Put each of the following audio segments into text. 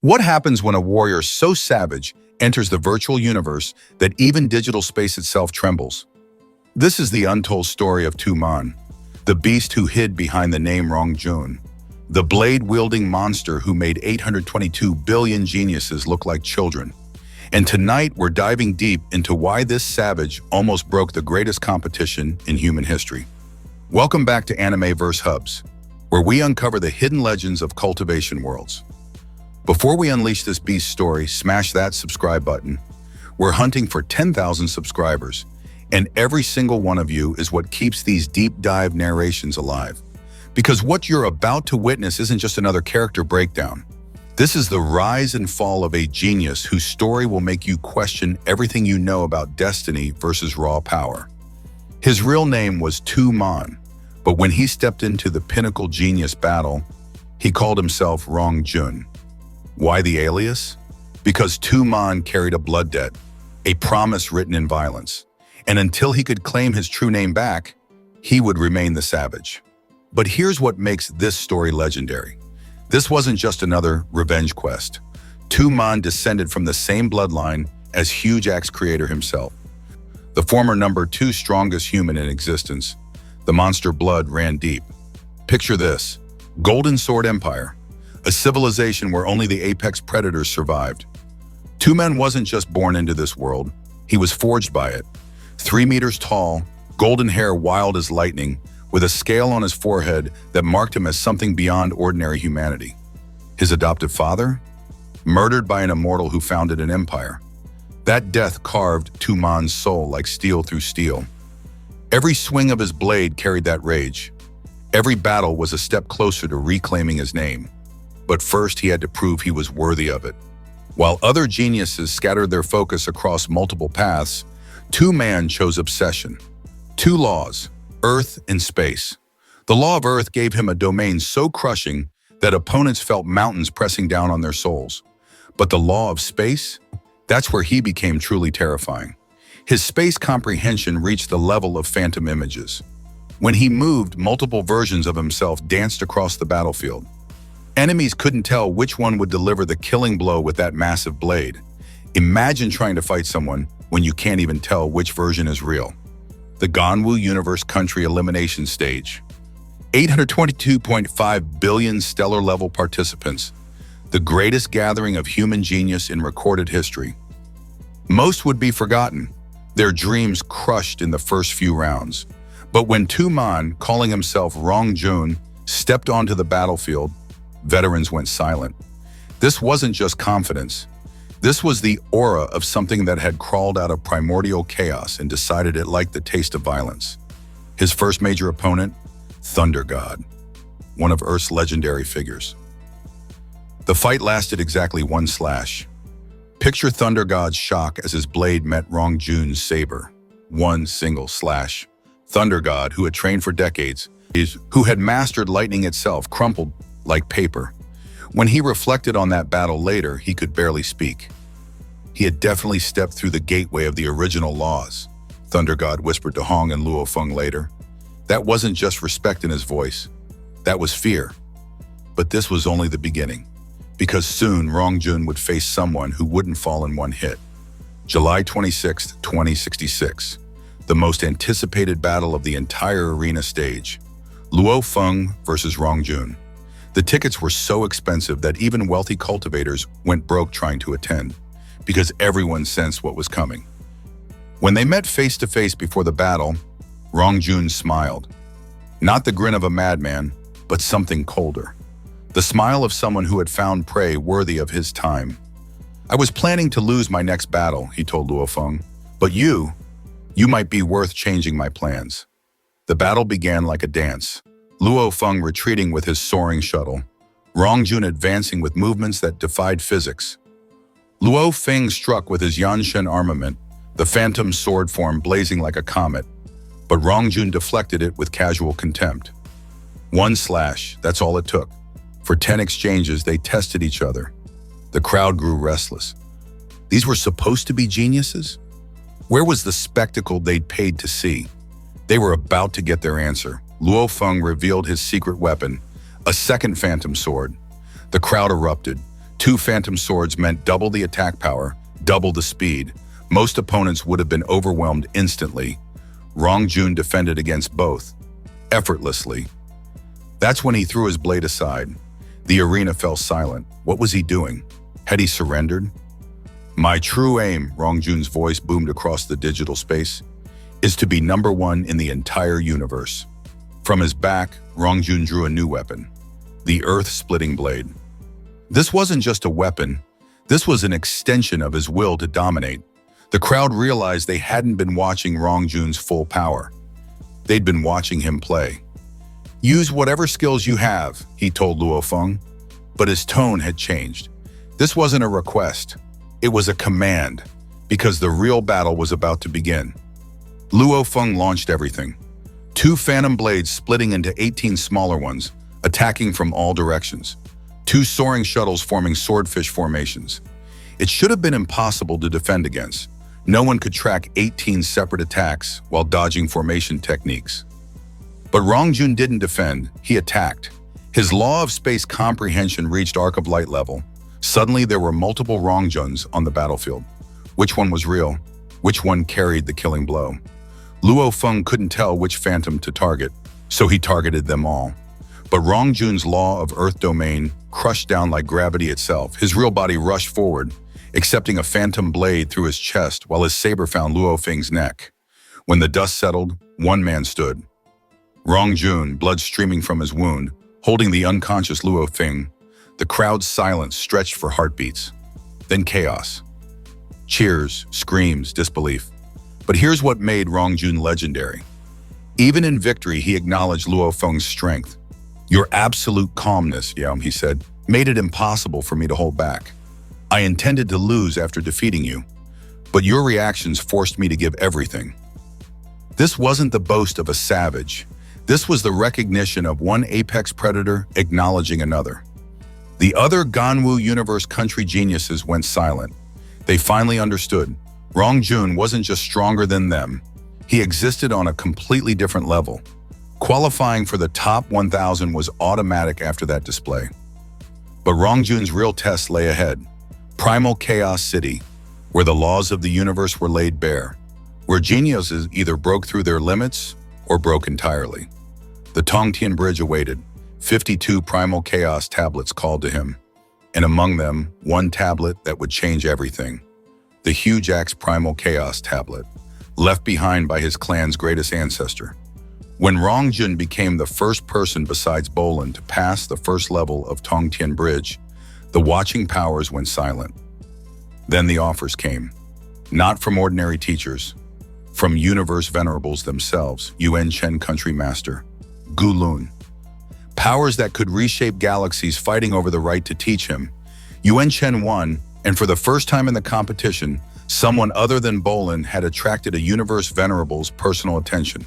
What happens when a warrior so savage enters the virtual universe that even digital space itself trembles? This is the untold story of Tu Man, the beast who hid behind the name Rong Jun, the blade-wielding monster who made 822 billion geniuses look like children. And tonight we're diving deep into why this savage almost broke the greatest competition in human history. Welcome back to Anime-verse Hubs, where we uncover the hidden legends of Cultivation worlds. Before we unleash this beast story, smash that subscribe button. We're hunting for 10,000 subscribers, and every single one of you is what keeps these deep dive narrations alive. Because what you're about to witness isn't just another character breakdown. This is the rise and fall of a genius whose story will make you question everything you know about destiny versus raw power. His real name was Tu Man, but when he stepped into the Pinnacle genius battle, he called himself Rong Jun. Why the alias? Because Tu Man carried a blood debt, a promise written in violence. And until he could claim his true name back, he would remain the savage. But here's what makes this story legendary. This wasn't just another revenge quest. Tu Man descended from the same bloodline as Huge Axe creator himself. The former number 2 strongest human in existence, the monster blood ran deep. Picture this: Golden Sword Empire, a civilization where only the apex predators survived. Tu Man wasn't just born into this world, he was forged by it. 3 meters tall, golden hair wild as lightning, with a scale on his forehead that marked him as something beyond ordinary humanity. His adoptive father? Murdered by an immortal who founded an empire. That death carved Tu Man's soul like steel through steel. Every swing of his blade carried that rage. Every battle was a step closer to reclaiming his name. But first he had to prove he was worthy of it. While other geniuses scattered their focus across multiple paths, Tu Man chose obsession. 2 laws, Earth and space. The law of Earth gave him a domain so crushing that opponents felt mountains pressing down on their souls. But the law of space? That's where he became truly terrifying. His space comprehension reached the level of phantom images. When he moved, multiple versions of himself danced across the battlefield. Enemies couldn't tell which one would deliver the killing blow with that massive blade. Imagine trying to fight someone when you can't even tell which version is real. The Donghua Universe Country Elimination Stage. 822.5 billion stellar-level participants. The greatest gathering of human genius in recorded history. Most would be forgotten, their dreams crushed in the first few rounds. But when Tu Man, calling himself Rong Jun, stepped onto the battlefield, veterans went silent. This wasn't just confidence. This was the aura of something that had crawled out of primordial chaos and decided it liked the taste of violence. His first major opponent, Thunder God, one of Earth's legendary figures. The fight lasted exactly 1 slash. Picture Thunder God's shock as his blade met Rong Jun's saber. 1 single slash. Thunder God, who had trained for decades, who had mastered lightning itself, crumpled like paper. When he reflected on that battle later, he could barely speak. He had definitely stepped through the gateway of the original laws, Thunder God whispered to Hong and Luo Feng later. That wasn't just respect in his voice, that was fear. But this was only the beginning, because soon Rong Jun would face someone who wouldn't fall in one hit. July 26, 2066, the most anticipated battle of the entire arena stage. Luo Feng versus Rong Jun. The tickets were so expensive that even wealthy cultivators went broke trying to attend, because everyone sensed what was coming. When they met face to face before the battle, Rong Jun smiled. Not the grin of a madman, but something colder. The smile of someone who had found prey worthy of his time. I was planning to lose my next battle, he told Luo Feng, but you might be worth changing my plans. The battle began like a dance. Luo Feng retreating with his soaring shuttle, Rong Jun advancing with movements that defied physics. Luo Feng struck with his Yanshen armament, the phantom sword form blazing like a comet, but Rong Jun deflected it with casual contempt. 1 slash, that's all it took. For 10 exchanges, they tested each other. The crowd grew restless. These were supposed to be geniuses? Where was the spectacle they'd paid to see? They were about to get their answer. Luo Feng revealed his secret weapon, a second phantom sword. The crowd erupted. Two phantom swords meant double the attack power, double the speed. Most opponents would have been overwhelmed instantly. Rong Jun defended against both, effortlessly. That's when he threw his blade aside. The arena fell silent. What was he doing? Had he surrendered? My true aim, Rong Jun's voice boomed across the digital space, is to be number one in the entire universe. From his back, Rong Jun drew a new weapon, the earth-splitting blade. This wasn't just a weapon, this was an extension of his will to dominate. The crowd realized they hadn't been watching Rong Jun's full power. They'd been watching him play. Use whatever skills you have, he told Luo Feng, but his tone had changed. This wasn't a request, it was a command, because the real battle was about to begin. Luo Feng launched everything. Two phantom blades splitting into 18 smaller ones, attacking from all directions. Two soaring shuttles forming swordfish formations. It should have been impossible to defend against. No one could track 18 separate attacks while dodging formation techniques. But Rong Jun didn't defend, he attacked. His law of space comprehension reached arc of light level. Suddenly there were multiple Rong Juns on the battlefield. Which one was real? Which one carried the killing blow? Luo Feng couldn't tell which phantom to target, so he targeted them all. But Rong Jun's law of earth domain crushed down like gravity itself. His real body rushed forward, accepting a phantom blade through his chest while his saber found Luo Feng's neck. When the dust settled, one man stood. Rong Jun, blood streaming from his wound, holding the unconscious Luo Feng. The crowd's silence stretched for heartbeats. Then chaos. Cheers, screams, disbelief. But here's what made Rong Jun legendary. Even in victory, he acknowledged Luo Feng's strength. Your absolute calmness, he said, made it impossible for me to hold back. I intended to lose after defeating you, but your reactions forced me to give everything. This wasn't the boast of a savage. This was the recognition of one apex predator acknowledging another. The other Ganwu universe country geniuses went silent. They finally understood. Rong Jun wasn't just stronger than them. He existed on a completely different level. Qualifying for the top 1,000 was automatic after that display. But Rong Jun's real test lay ahead. Primal Chaos City, where the laws of the universe were laid bare, where geniuses either broke through their limits or broke entirely. The Tong Tian Bridge awaited. 52 Primal Chaos tablets called to him, and among them, one tablet that would change everything. The huge axe Primal Chaos tablet, left behind by his clan's greatest ancestor. When Rong Jun became the first person besides Bolin to pass the first level of Tong Tian Bridge, the watching powers went silent. Then the offers came, not from ordinary teachers, from universe venerables themselves, Yuan Chen Country Master, Gu Lun. Powers that could reshape galaxies fighting over the right to teach him. Yuan Chen won, and for the first time in the competition, someone other than Bolin had attracted a universe venerable's personal attention.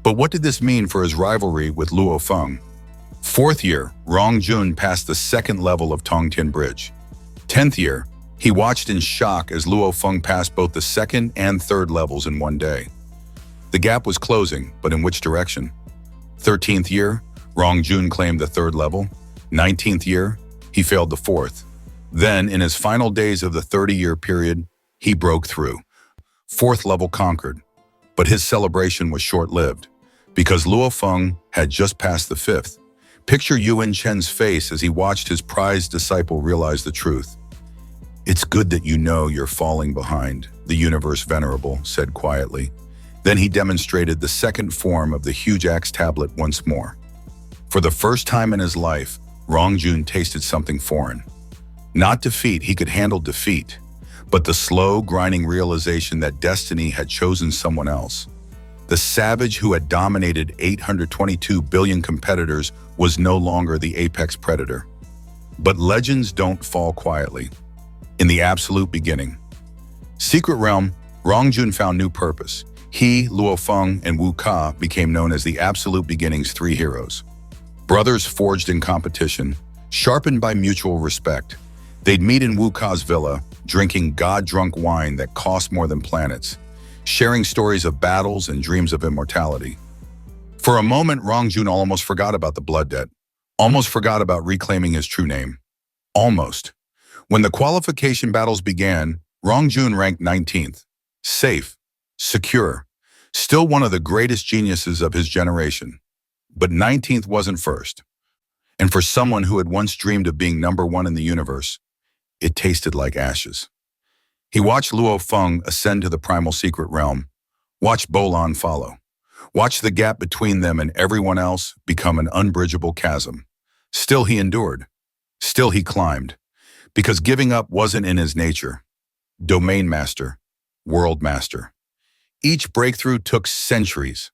But what did this mean for his rivalry with Luo Feng? Fourth year, Rong Jun passed the second level of Tong Tian Bridge. 10th year, he watched in shock as Luo Feng passed both the second and third levels in one day. The gap was closing, but in which direction? 13th year, Rong Jun claimed the third level. 19th year, he failed the fourth. Then, in his final days of the 30-year period, he broke through. Fourth level conquered. But his celebration was short-lived, because Luo Feng had just passed the fifth. Picture Yuan Chen's face as he watched his prized disciple realize the truth. It's good that you know you're falling behind, the universe venerable said quietly. Then he demonstrated the second form of the huge axe tablet once more. For the first time in his life, Rong Jun tasted something foreign. Not defeat, he could handle defeat, but the slow, grinding realization that destiny had chosen someone else. The savage who had dominated 822 billion competitors was no longer the apex predator. But legends don't fall quietly. In the absolute beginning. Secret Realm, Rong Jun found new purpose. He, Luo Feng, and Wu Ka became known as the Absolute Beginning's three heroes. Brothers forged in competition, sharpened by mutual respect. They'd meet in Wu Ka's villa, drinking god-drunk wine that cost more than planets, sharing stories of battles and dreams of immortality. For a moment, Rong Jun almost forgot about the blood debt, almost forgot about reclaiming his true name. Almost. When the qualification battles began, Rong Jun ranked 19th. Safe, secure, still one of the greatest geniuses of his generation. But 19th wasn't first. And for someone who had once dreamed of being number one in the universe, it tasted like ashes. He watched Luo Feng ascend to the primal secret realm, watched Bolan follow, watched the gap between them and everyone else become an unbridgeable chasm. Still he endured. Still he climbed. Because giving up wasn't in his nature. Domain master, world master. Each breakthrough took centuries.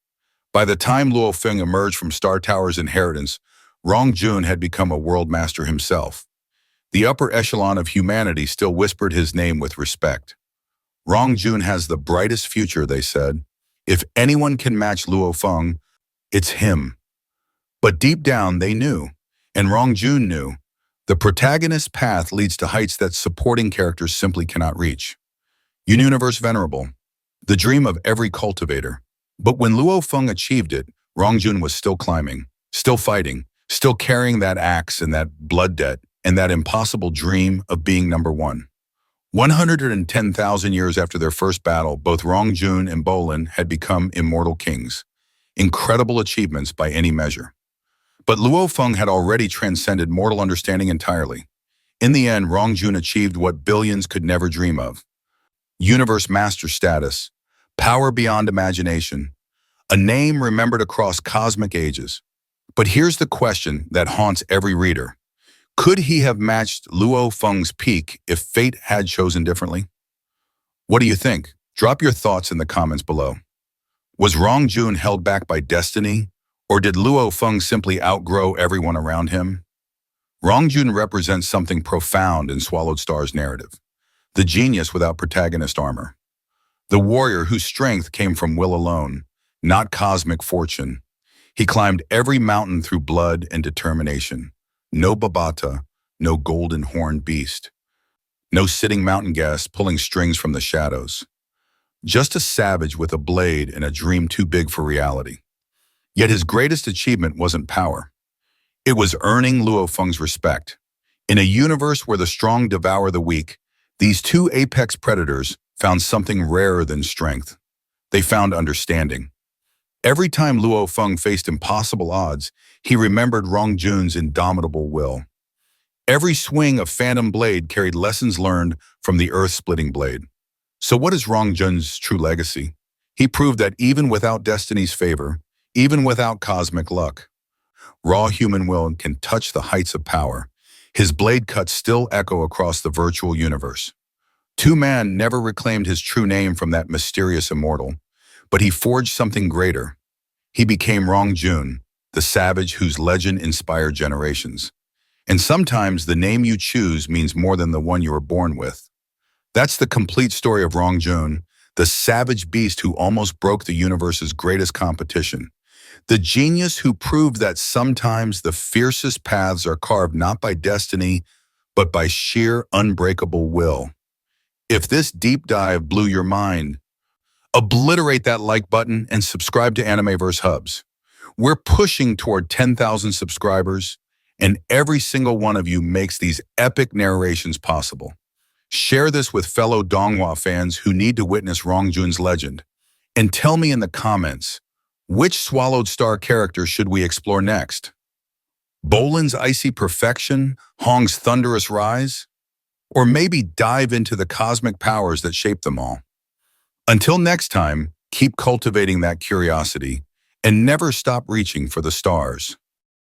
By the time Luo Feng emerged from Star Tower's inheritance, Rong Jun had become a world master himself. The upper echelon of humanity still whispered his name with respect. Rong Jun has the brightest future, they said. If anyone can match Luo Feng, it's him. But deep down, they knew, and Rong Jun knew, the protagonist's path leads to heights that supporting characters simply cannot reach. Universe Venerable, the dream of every cultivator. But when Luo Feng achieved it, Rong Jun was still climbing, still fighting, still carrying that axe and that blood debt and that impossible dream of being number one. 110,000 years after their first battle, both Rong Jun and Bolan had become immortal kings. Incredible achievements by any measure. But Luo Feng had already transcended mortal understanding entirely. In the end, Rong Jun achieved what billions could never dream of. Universe master status, power beyond imagination, a name remembered across cosmic ages. But here's the question that haunts every reader. Could he have matched Luo Feng's peak if fate had chosen differently? What do you think? Drop your thoughts in the comments below. Was Rong Jun held back by destiny, or did Luo Feng simply outgrow everyone around him? Rong Jun represents something profound in Swallowed Star's narrative. The genius without protagonist armor. The warrior whose strength came from will alone, not cosmic fortune. He climbed every mountain through blood and determination. No babata, no golden horned beast. No sitting mountain guest pulling strings from the shadows. Just a savage with a blade and a dream too big for reality. Yet his greatest achievement wasn't power. It was earning Luo Feng's respect. In a universe where the strong devour the weak, these two apex predators found something rarer than strength. They found understanding. Every time Luo Feng faced impossible odds, he remembered Rong Jun's indomitable will. Every swing of Phantom Blade carried lessons learned from the earth-splitting blade. So what is Rong Jun's true legacy? He proved that even without destiny's favor, even without cosmic luck, raw human will can touch the heights of power. His blade cuts still echo across the virtual universe. Man never reclaimed his true name from that mysterious immortal, but he forged something greater. He became Rong Jun, the savage whose legend inspired generations. And sometimes the name you choose means more than the one you were born with. That's the complete story of Rong Jun, the savage beast who almost broke the universe's greatest competition. The genius who proved that sometimes the fiercest paths are carved not by destiny, but by sheer unbreakable will. If this deep dive blew your mind, obliterate that like button and subscribe to Animeverse Hubs. We're pushing toward 10,000 subscribers, and every single one of you makes these epic narrations possible. Share this with fellow Donghua fans who need to witness Rong Jun's legend. And tell me in the comments, which Swallowed Star character should we explore next? Bolan's icy perfection, Hong's thunderous rise? Or maybe dive into the cosmic powers that shape them all? Until next time, keep cultivating that curiosity and never stop reaching for the stars.